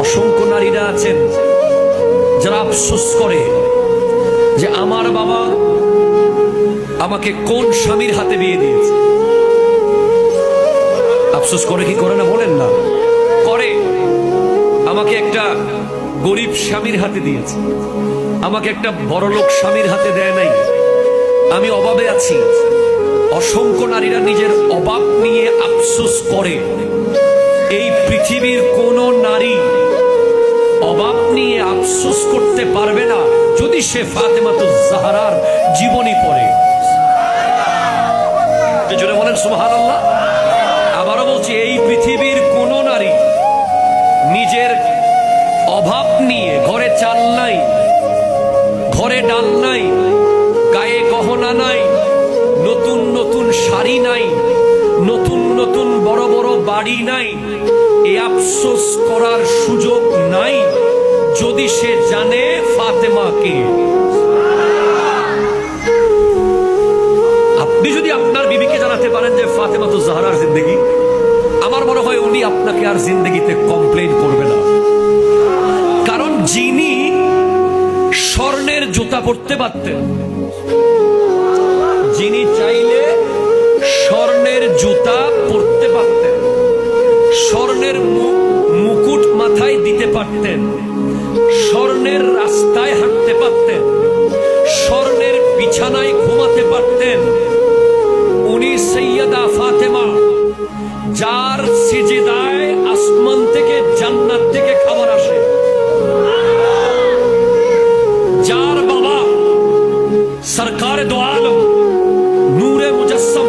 অসংখ্য নারীরা আছেন যারা আফসোস করে যে আমার বাবা আমাকে কোন স্বামীর হাতে বিয়ে দিয়েছে। আফসোস করে কি করে না বলেন না? করে। আমাকে একটা গরিব স্বামীর হাতে দিয়েছে, আমাকে একটা বড়লোক স্বামীর হাতে দেয় নাই, আমি অভাবে আছি। অসংখ্য নারীরা নিজের অভাব নিয়ে আফসোস করে। এই পৃথিবীর কোন নারী অভাব নিয়ে আফসোস করতে পারবে না যদি সে ফাতেমাতুজ জাহরার জীবনী পড়ে। জোরে বলেন সুবহানাল্লাহ। আবারও বলছি, এই পৃথিবীর কোন নারী নিজের অভাব নিয়ে, ঘরে চাল নাই, ঘরে ডাল নাই, গায়ে গহনা নাই, নতুন নতুন শাড়ি নাই, নতুন নতুন বড় বড় বাড়ি নাই, এই আফসোস করার সুযোগ নাই যদি সে জানে ফাতেমাকে। আপনি যদি আপনার বিবিকে জানাতে পারেন যে ফাতেমাতুজ জাহরার জিন্দেগি, আমার মনে হয় উনি আপনাকে আর জিন্দেগিতে কমপ্লেইন করবে না। কারণ যিনি স্বর্ণের জুতা পরতে পারতেন, যিনি চাইলে স্বর্ণের জুতা পরতে পারতেন, স্বর্ণের মুকুট মাথায় দিতে পারতেন, স্বর্ণের রাস্তায় হাঁটতে পারতেন, স্বর্ণের বিছানায় ঘুমাতে পারতেন, উনি সৈয়দা ফাতেমা, যার সিজদায় আসমান থেকে জান্নাত থেকে খাবার আসে, যার বাবা সরকার দো আলম নূরে মুজস্সম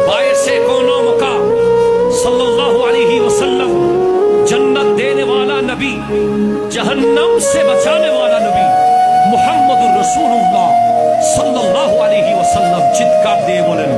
बायसे कोनो मका सल्लल्लाहु अलैहि वसल्लम, जन्नत देने वाला नबी, जहन्नम से बचाने वाला नबी मुहम्मदुर रसूलुल्लाह सल्लल्लाहु अलैहि वसल्लम। चित्कार दे बोलें